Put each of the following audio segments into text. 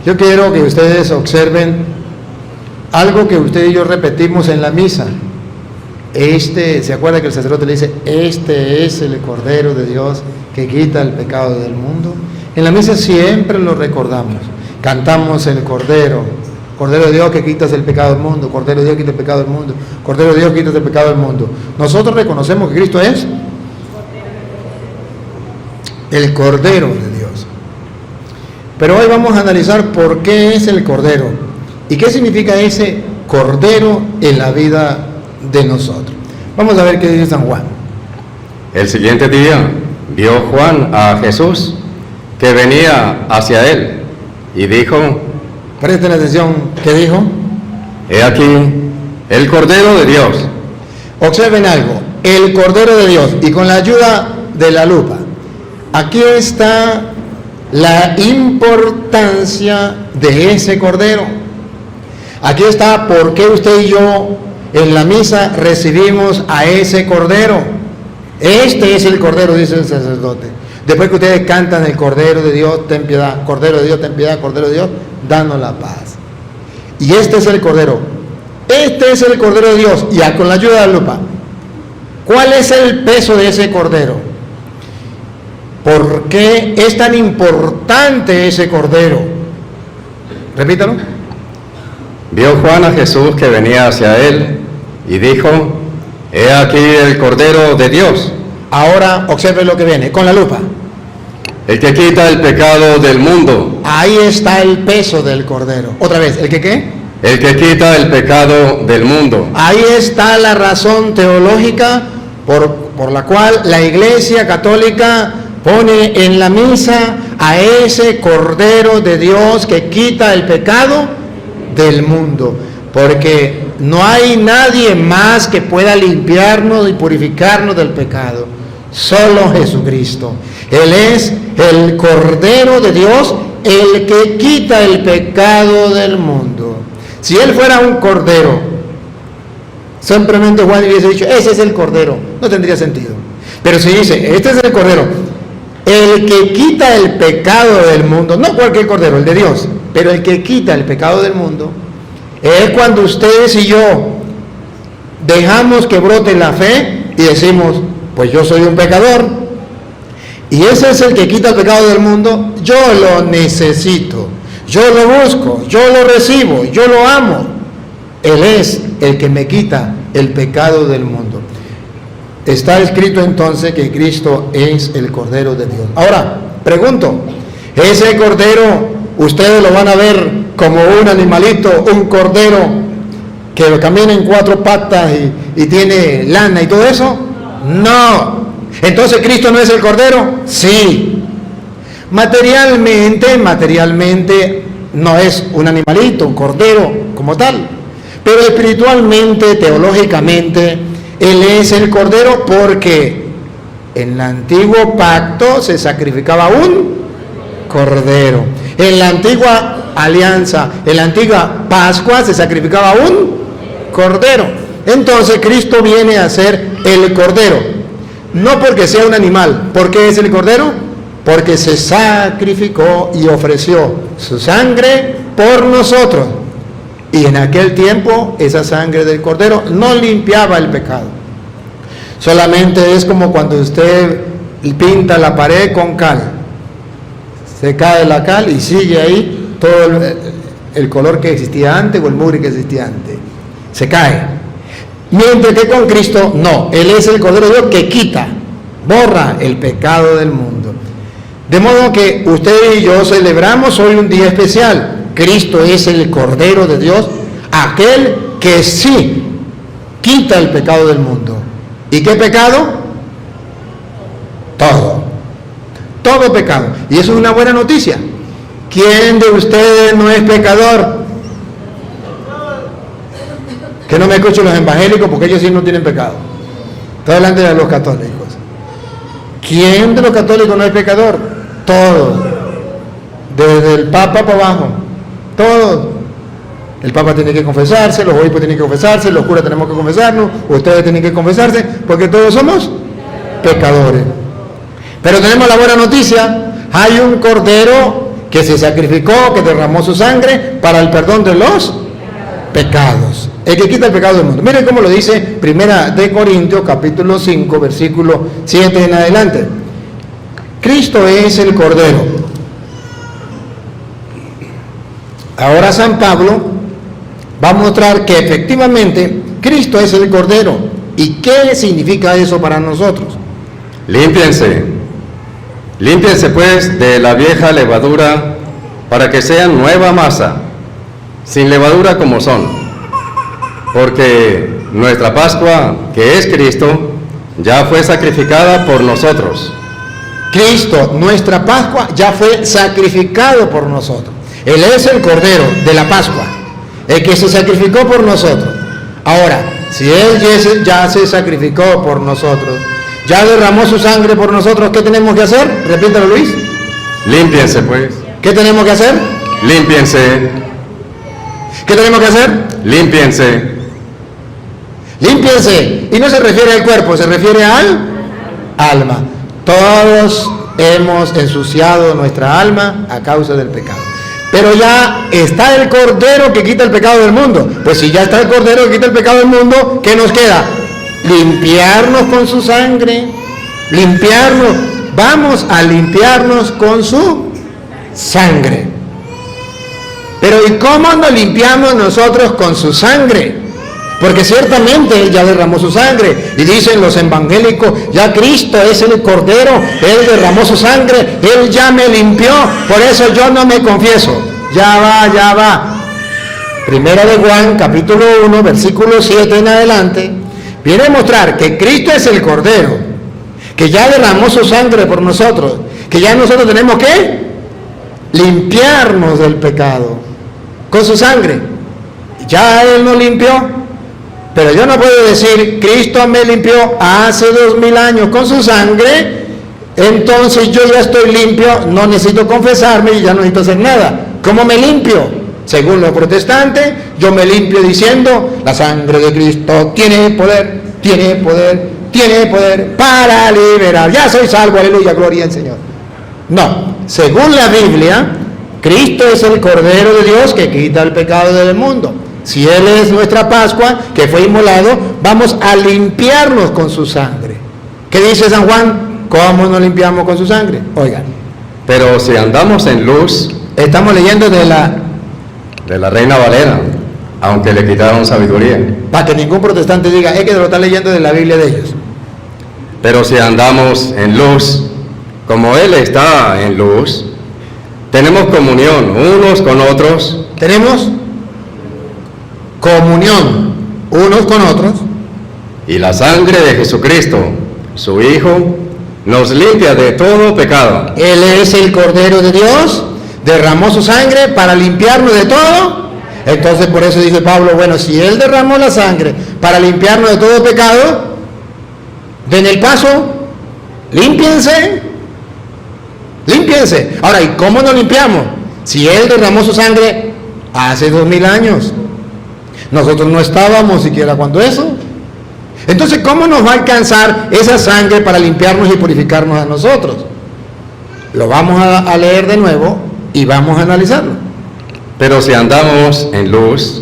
Yo quiero que ustedes observen algo que usted y yo repetimos en la misa. ¿Se acuerda que el sacerdote le dice, este es el Cordero de Dios que quita el pecado del mundo? En la misa siempre lo recordamos. Cantamos el Cordero de Dios que quitas el pecado del mundo, Cordero de Dios que quita el pecado del mundo, Cordero de Dios que quita el pecado del mundo. Nosotros reconocemos que Cristo es el Cordero de Dios. Pero hoy vamos a analizar por qué es el Cordero y qué significa ese Cordero en la vida de nosotros. Vamos a ver qué dice San Juan. El siguiente día vio Juan a Jesús que venía hacia él y dijo, presten atención, ¿qué dijo? He aquí el Cordero de Dios. Observen algo, el Cordero de Dios, y con la ayuda de la lupa, aquí está la importancia de ese Cordero. Aquí está por qué usted y yo en la misa recibimos a ese Cordero. Este es el Cordero, dice el sacerdote. Después que ustedes cantan el Cordero de Dios, ten piedad, Cordero de Dios, ten piedad, Cordero de Dios, danos la paz. Y este es el Cordero. Este es el Cordero de Dios. Y con la ayuda de la lupa, ¿cuál es el peso de ese Cordero? ¿Por qué es tan importante ese Cordero? Repítalo. Vio Juan a Jesús que venía hacia él y dijo, he aquí el Cordero de Dios. Ahora observe lo que viene, con la lupa. El que quita el pecado del mundo. Ahí está el peso del Cordero. Otra vez, ¿el que qué? El que quita el pecado del mundo. Ahí está la razón teológica por la cual la Iglesia Católica pone en la misa a ese Cordero de Dios que quita el pecado del mundo. Porque no hay nadie más que pueda limpiarnos y purificarnos del pecado. Solo Jesucristo. Él es el Cordero de Dios, el que quita el pecado del mundo. Si Él fuera un Cordero, simplemente Juan hubiese dicho, ese es el Cordero, no tendría sentido. Pero si dice, este es el Cordero, el que quita el pecado del mundo, no cualquier Cordero, el de Dios, pero el que quita el pecado del mundo, es cuando ustedes y yo dejamos que brote la fe y decimos, pues yo soy un pecador, y ese es el que quita el pecado del mundo, yo lo necesito, yo lo busco, yo lo recibo, yo lo amo. Él es el que me quita el pecado del mundo. Está escrito entonces que Cristo es el Cordero de Dios. Ahora, pregunto, ese Cordero, ustedes lo van a ver como un animalito, un cordero que camina en cuatro patas y tiene lana y todo eso? No. Entonces, ¿Cristo no es el Cordero? Sí. Materialmente no es un animalito, un cordero como tal, pero espiritualmente, teológicamente, Él es el Cordero porque en el antiguo pacto se sacrificaba un cordero. En la antigua alianza, en la antigua Pascua se sacrificaba un cordero. Entonces Cristo viene a ser el Cordero. No porque sea un animal. ¿Por qué es el Cordero? Porque se sacrificó y ofreció su sangre por nosotros. Y en aquel tiempo esa sangre del Cordero no limpiaba el pecado. Solamente es como cuando usted pinta la pared con cal. Se cae la cal y sigue ahí todo el color que existía antes o el mugre que existía antes. Se cae. Mientras que con Cristo no. Él es el Cordero de Dios que quita, borra el pecado del mundo. De modo que usted y yo celebramos hoy un día especial. Cristo es el Cordero de Dios, aquel que sí quita el pecado del mundo. ¿Y qué pecado? Todo pecado. Y eso es una buena noticia. ¿Quién de ustedes no es pecador? Que no me escuchen los evangélicos porque ellos sí no tienen pecado. Estoy hablando de los católicos. ¿Quién de los católicos no es pecador? Todos. Desde el Papa para abajo. Todos. El Papa tiene que confesarse, los obispos tienen que confesarse, los curas tenemos que confesarnos, ustedes tienen que confesarse, porque todos somos pecadores. Pero tenemos la buena noticia, hay un Cordero que se sacrificó, que derramó su sangre para el perdón de los pecados. El que quita el pecado del mundo. Miren cómo lo dice Primera de Corintios, capítulo 5, versículo 7 en adelante. Cristo es el Cordero. Ahora San Pablo va a mostrar que efectivamente Cristo es el Cordero. ¿Y qué significa eso para nosotros? Límpiense pues de la vieja levadura, para que sean nueva masa, sin levadura como son. Porque nuestra Pascua, que es Cristo, ya fue sacrificada por nosotros. Cristo, nuestra Pascua, ya fue sacrificado por nosotros. Él es el Cordero de la Pascua, el que se sacrificó por nosotros. Ahora, si Él ya se sacrificó por nosotros, ya derramó su sangre por nosotros, ¿qué tenemos que hacer? Repítalo, Luis. Límpiense pues. ¿Qué tenemos que hacer? Límpiense. ¿Qué tenemos que hacer? Límpiense. Límpiense. Y no se refiere al cuerpo, se refiere al alma. Todos hemos ensuciado nuestra alma a causa del pecado. Pero ya está el Cordero que quita el pecado del mundo. Pues si ya está el Cordero que quita el pecado del mundo, ¿qué nos queda? Limpiarnos con su sangre. Limpiarnos. Vamos a limpiarnos con su sangre. Pero ¿y cómo nos limpiamos nosotros con su sangre? Porque ciertamente Él ya derramó su sangre. Y dicen los evangélicos, ya Cristo es el Cordero, Él derramó su sangre, Él ya me limpió, por eso yo no me confieso. Ya va. Primera de Juan, capítulo 1, versículo 7 en adelante, viene a mostrar que Cristo es el Cordero, que ya derramó su sangre por nosotros, que ya nosotros tenemos que limpiarnos del pecado con su sangre. Ya Él nos limpió. Pero yo no puedo decir, Cristo me limpió hace 2000 años con su sangre, entonces yo ya estoy limpio, no necesito confesarme y ya no necesito hacer nada. ¿Cómo me limpio? Según los protestantes, yo me limpio diciendo, la sangre de Cristo tiene poder para liberar. Ya soy salvo, aleluya, gloria al Señor. No, según la Biblia, Cristo es el Cordero de Dios que quita el pecado del mundo. Si Él es nuestra Pascua, que fue inmolado, vamos a limpiarnos con su sangre. ¿Qué dice San Juan? ¿Cómo nos limpiamos con su sangre? Oigan. Pero si andamos en luz, estamos leyendo de la Reina Valera, aunque le quitaron sabiduría. Para que ningún protestante diga, es que lo está leyendo de la Biblia de ellos. Pero si andamos en luz, como Él está en luz, tenemos comunión unos con otros. Tenemos comunión unos con otros. Y la sangre de Jesucristo, su Hijo, nos limpia de todo pecado. Él es el Cordero de Dios, derramó su sangre para limpiarnos de todo. Entonces por eso dice Pablo, bueno, si Él derramó la sangre para limpiarnos de todo pecado, den el paso, límpiense. Ahora, ¿y cómo nos limpiamos? Si Él derramó su sangre hace 2000 años. Nosotros no estábamos siquiera cuando eso. Entonces, ¿cómo nos va a alcanzar esa sangre para limpiarnos y purificarnos a nosotros? Lo vamos a leer de nuevo y vamos a analizarlo. Pero si andamos en luz,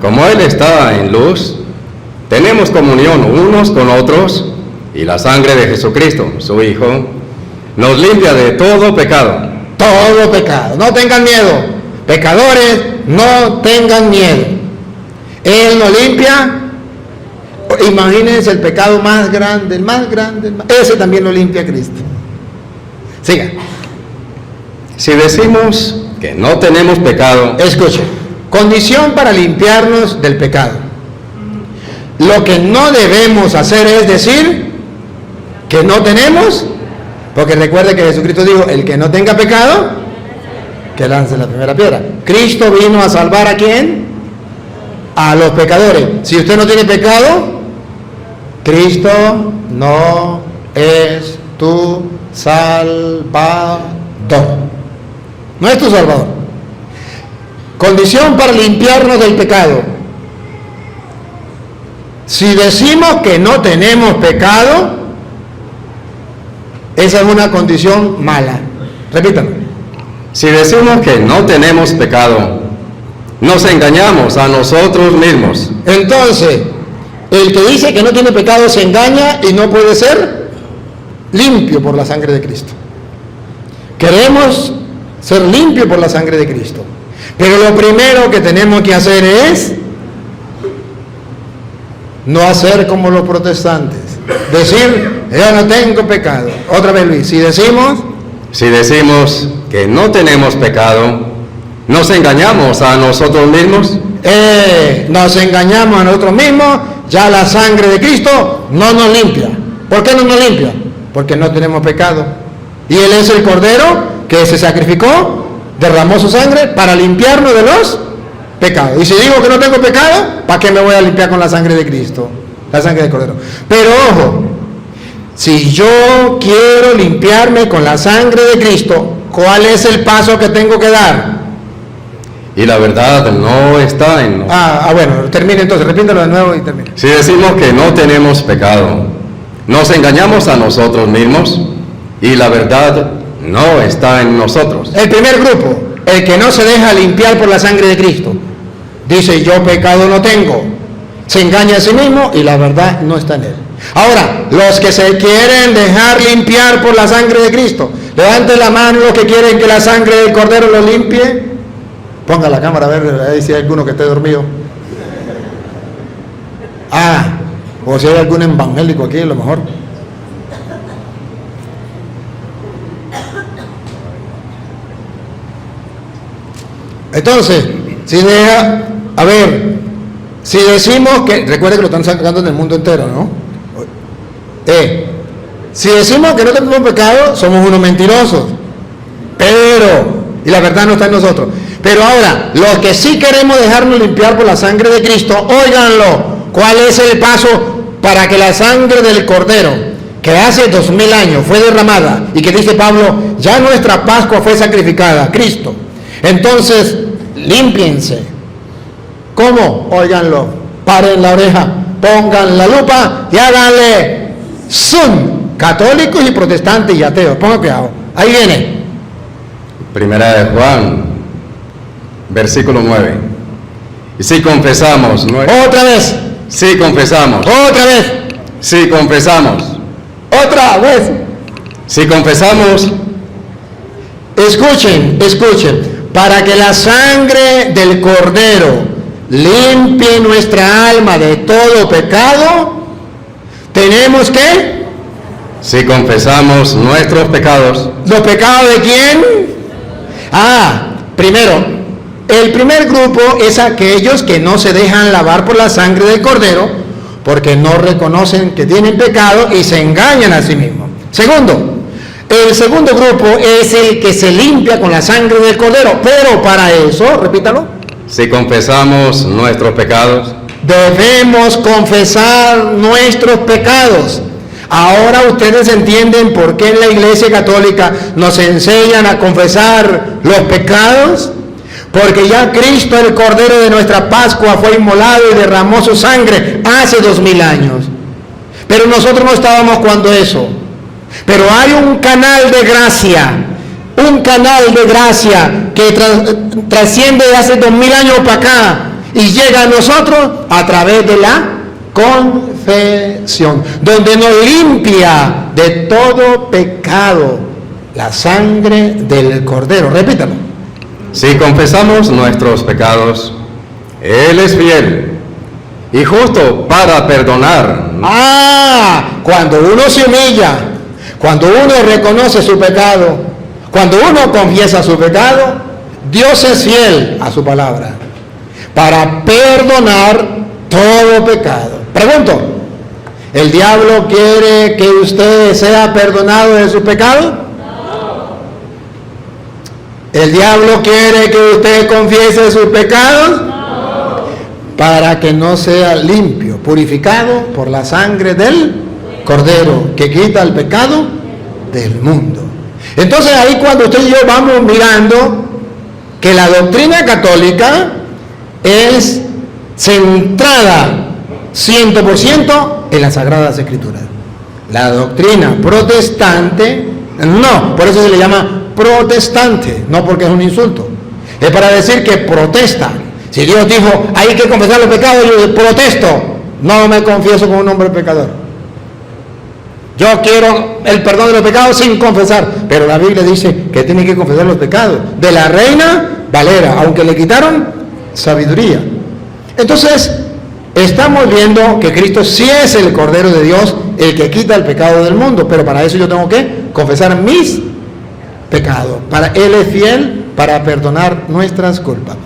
como Él está en luz, tenemos comunión unos con otros, y la sangre de Jesucristo, su Hijo, nos limpia de todo pecado. Todo pecado. No tengan miedo. Pecadores, no tengan miedo. Él nos limpia. Imagínense el pecado más grande, ese también lo limpia Cristo. Siga. Si decimos que no tenemos pecado, escuche, condición para limpiarnos del pecado. Lo que no debemos hacer es decir que no tenemos, porque recuerde que Jesucristo dijo, el que no tenga pecado, que lance la primera piedra. Cristo vino a salvar ¿a quién? A los pecadores. Si usted no tiene pecado, Cristo no es tu Salvador. No es tu Salvador. Condición para limpiarnos del pecado. Si decimos que no tenemos pecado, esa es una condición mala. Repítanlo. Si decimos que no tenemos pecado, nos engañamos a nosotros mismos. Entonces, el que dice que no tiene pecado se engaña y no puede ser limpio por la sangre de Cristo. Queremos ser limpios por la sangre de Cristo. Pero lo primero que tenemos que hacer es no hacer como los protestantes. Decir, yo no tengo pecado. Otra vez, Luis, Si decimos que no tenemos pecado, nos engañamos a nosotros mismos. Nos engañamos a nosotros mismos, ya la sangre de Cristo no nos limpia. ¿Por qué no nos limpia? Porque no tenemos pecado. Y Él es el Cordero que se sacrificó, derramó su sangre para limpiarnos de los pecados. Y si digo que no tengo pecado, ¿para qué me voy a limpiar con la sangre de Cristo? La sangre del Cordero. Pero ojo, si yo quiero limpiarme con la sangre de Cristo, ¿cuál es el paso que tengo que dar? Y la verdad no está en nosotros. Bueno, termine entonces, repítelo de nuevo y termine. Si decimos que no tenemos pecado, nos engañamos a nosotros mismos y la verdad no está en nosotros. El primer grupo, el que no se deja limpiar por la sangre de Cristo, dice yo pecado no tengo, se engaña a sí mismo y la verdad no está en él. Ahora, los que se quieren dejar limpiar por la sangre de Cristo, levanten la mano los que quieren que la sangre del Cordero los limpie. Ponga la cámara a ver ahí si hay alguno que esté dormido. O si hay algún evangélico aquí, a lo mejor. Entonces, si decimos que, recuerde que lo están sacando en el mundo entero, ¿no? Si decimos que no tenemos pecado, somos unos mentirosos. Y la verdad no está en nosotros. Pero ahora, los que sí queremos dejarnos limpiar por la sangre de Cristo, óiganlo. ¿Cuál es el paso para que la sangre del Cordero, que hace 2000 años fue derramada, y que dice Pablo, ya nuestra Pascua fue sacrificada, Cristo? Entonces, límpiense. ¿Cómo? Óiganlo. Paren la oreja, pongan la lupa y háganle zoom. Católicos y protestantes y ateos. Pongan cuidado. Ahí viene. Primera de Juan, versículo 9. Y si confesamos, otra vez. Si confesamos. Otra vez. Si confesamos. Otra vez. Si confesamos. Escuchen. Para que la sangre del Cordero limpie nuestra alma de todo pecado, tenemos que... Si confesamos nuestros pecados. ¿Los pecados de quién? Primero, el primer grupo es aquellos que no se dejan lavar por la sangre del Cordero porque no reconocen que tienen pecado y se engañan a sí mismos. Segundo, el segundo grupo es el que se limpia con la sangre del Cordero, pero para eso, repítalo. Si confesamos nuestros pecados. Debemos confesar nuestros pecados. Ahora ustedes entienden por qué en la Iglesia Católica nos enseñan a confesar los pecados. Porque ya Cristo, el Cordero de nuestra Pascua, fue inmolado y derramó su sangre hace 2000 años. Pero nosotros no estábamos cuando eso. Pero hay un canal de gracia que trasciende de hace 2000 años para acá y llega a nosotros a través de la confesión, donde nos limpia de todo pecado la sangre del Cordero. Repítalo. Si confesamos nuestros pecados, Él es fiel y justo para perdonar. Cuando uno se humilla, cuando uno reconoce su pecado, cuando uno confiesa su pecado, Dios es fiel a su palabra para perdonar todo pecado. Pregunto, ¿el diablo quiere que usted sea perdonado de su pecado? ¿El diablo quiere que usted confiese sus pecados? Para que no sea limpio, purificado por la sangre del Cordero, que quita el pecado del mundo. Entonces ahí cuando usted y yo vamos mirando que la doctrina católica es centrada 100% en las Sagradas Escrituras. La doctrina protestante, no, por eso se le llama protestante, no porque es un insulto, es para decir que protesta. Si Dios dijo, hay que confesar los pecados, yo protesto, no me confieso como un hombre pecador. Yo quiero el perdón de los pecados sin confesar, pero la Biblia dice que tiene que confesar los pecados de la Reina Valera, aunque le quitaron sabiduría. Entonces, estamos viendo que Cristo sí es el Cordero de Dios, el que quita el pecado del mundo, pero para eso yo tengo que confesar mis pecados. Él es fiel para perdonar nuestras culpas.